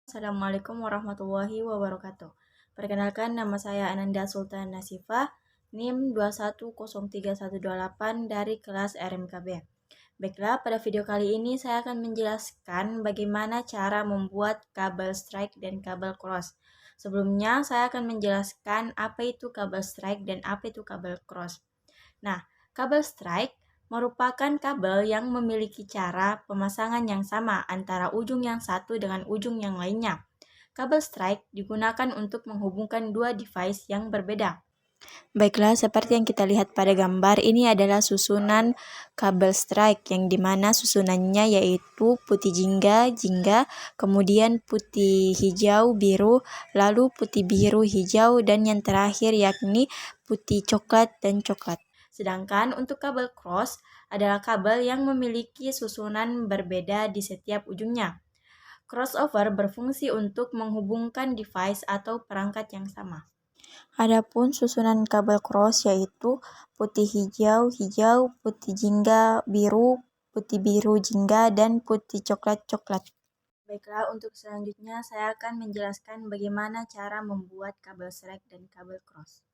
Assalamualaikum warahmatullahi wabarakatuh. Perkenalkan, nama saya Ananda Sultan Nasifah, NIM 2103128 dari kelas RMKB. Baiklah, pada video kali ini saya akan menjelaskan bagaimana cara membuat kabel strike dan kabel cross. Sebelumnya, saya akan menjelaskan apa itu kabel strike dan apa itu kabel cross. Nah, kabel strike merupakan kabel yang memiliki cara pemasangan yang sama antara ujung yang satu dengan ujung yang lainnya. Kabel strike digunakan untuk menghubungkan dua device yang berbeda. Baiklah, seperti yang kita lihat pada gambar, ini adalah susunan kabel strike yang dimana susunannya yaitu putih jingga, kemudian putih hijau, biru, lalu putih biru, hijau, dan yang terakhir yakni putih coklat dan coklat. Sedangkan untuk kabel cross adalah kabel yang memiliki susunan berbeda di setiap ujungnya. Crossover berfungsi untuk menghubungkan device atau perangkat yang sama. Adapun susunan kabel cross yaitu putih hijau, hijau, putih jingga, putih biru jingga, dan putih coklat. Baiklah, untuk selanjutnya saya akan menjelaskan bagaimana cara membuat kabel strike dan kabel cross.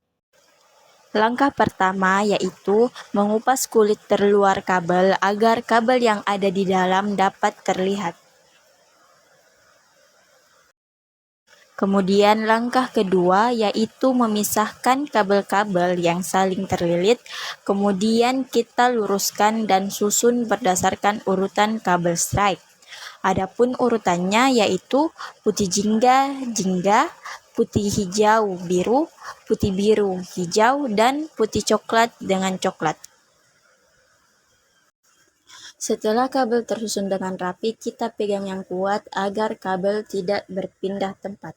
Langkah pertama yaitu mengupas kulit terluar kabel agar kabel yang ada di dalam dapat terlihat. Kemudian langkah kedua yaitu memisahkan kabel-kabel yang saling terlilit, kemudian kita luruskan dan susun berdasarkan urutan kabel strike. Adapun urutannya yaitu putih jingga, putih hijau biru, putih biru hijau, dan putih coklat dengan coklat. Setelah kabel tersusun dengan rapi, kita pegang yang kuat agar kabel tidak berpindah tempat.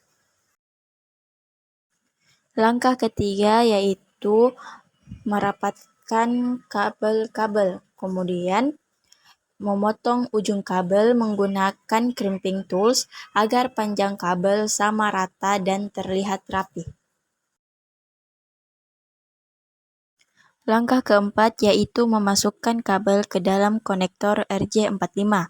Langkah ketiga yaitu merapatkan kabel-kabel, kemudian memotong ujung kabel menggunakan crimping tools agar panjang kabel sama rata dan terlihat rapi. Langkah keempat yaitu memasukkan kabel ke dalam konektor RJ45.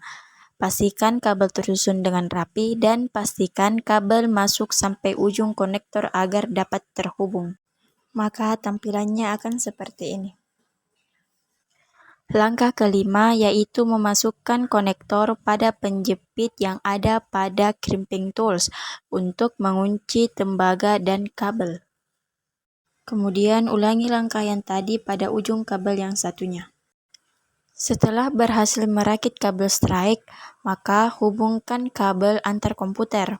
Pastikan kabel tersusun dengan rapi dan pastikan kabel masuk sampai ujung konektor agar dapat terhubung. Maka tampilannya akan seperti ini. Langkah kelima yaitu memasukkan konektor pada penjepit yang ada pada crimping tools untuk mengunci tembaga dan kabel. Kemudian ulangi langkah yang tadi pada ujung kabel yang satunya. Setelah berhasil merakit kabel strike, maka hubungkan kabel antar komputer.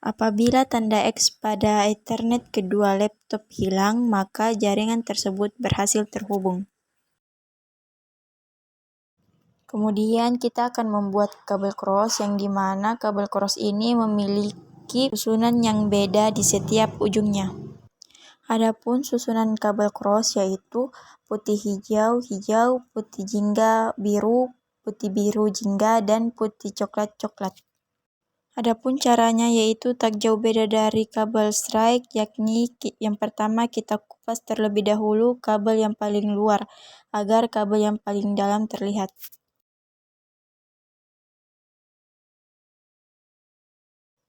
Apabila tanda X pada Ethernet kedua laptop hilang, maka jaringan tersebut berhasil terhubung. Kemudian kita akan membuat kabel cross yang dimana kabel cross ini memiliki susunan yang beda di setiap ujungnya. Adapun susunan kabel cross yaitu putih hijau, putih jingga, putih biru jingga, dan putih coklat. Adapun caranya yaitu tak jauh beda dari kabel strike, yakni yang pertama kita kupas terlebih dahulu kabel yang paling luar agar kabel yang paling dalam terlihat.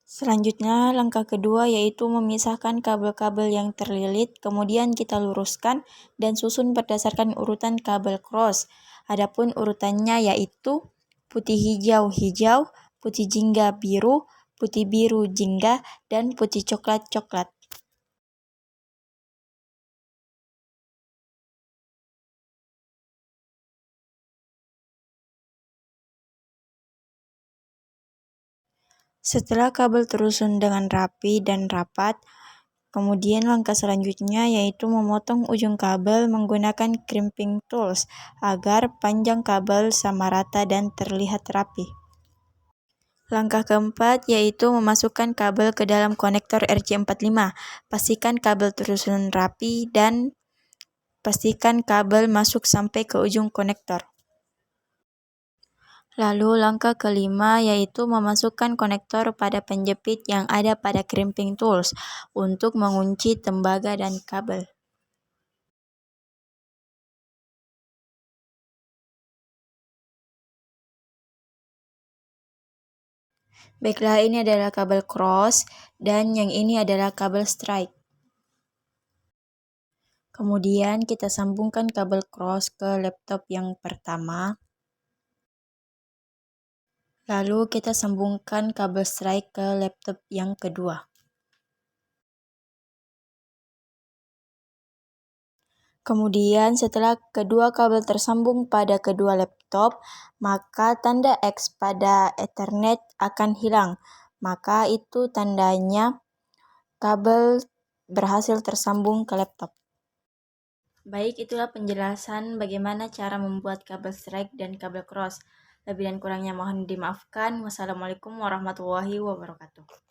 Selanjutnya, langkah kedua yaitu memisahkan kabel-kabel yang terlilit, kemudian kita luruskan dan susun berdasarkan urutan kabel cross. Adapun urutannya yaitu putih hijau, putih jingga biru, putih biru jingga, dan putih coklat. Setelah kabel tersusun dengan rapi dan rapat, kemudian langkah selanjutnya yaitu memotong ujung kabel menggunakan crimping tools agar panjang kabel sama rata dan terlihat rapi. Langkah keempat yaitu memasukkan kabel ke dalam konektor RJ45. Pastikan kabel tersusun rapi dan pastikan kabel masuk sampai ke ujung konektor. Lalu langkah kelima yaitu memasukkan konektor pada penjepit yang ada pada crimping tools untuk mengunci tembaga dan kabel. Baiklah, ini adalah kabel cross dan yang ini adalah kabel strike. Kemudian kita sambungkan kabel cross ke laptop yang pertama. Lalu kita sambungkan kabel strike ke laptop yang kedua. Kemudian setelah kedua kabel tersambung pada kedua laptop, maka tanda X pada Ethernet akan hilang. Maka itu tandanya kabel berhasil tersambung ke laptop. Baik, itulah penjelasan bagaimana cara membuat kabel strike dan kabel cross. Lebih dan kurangnya mohon dimaafkan. Wassalamualaikum warahmatullahi wabarakatuh.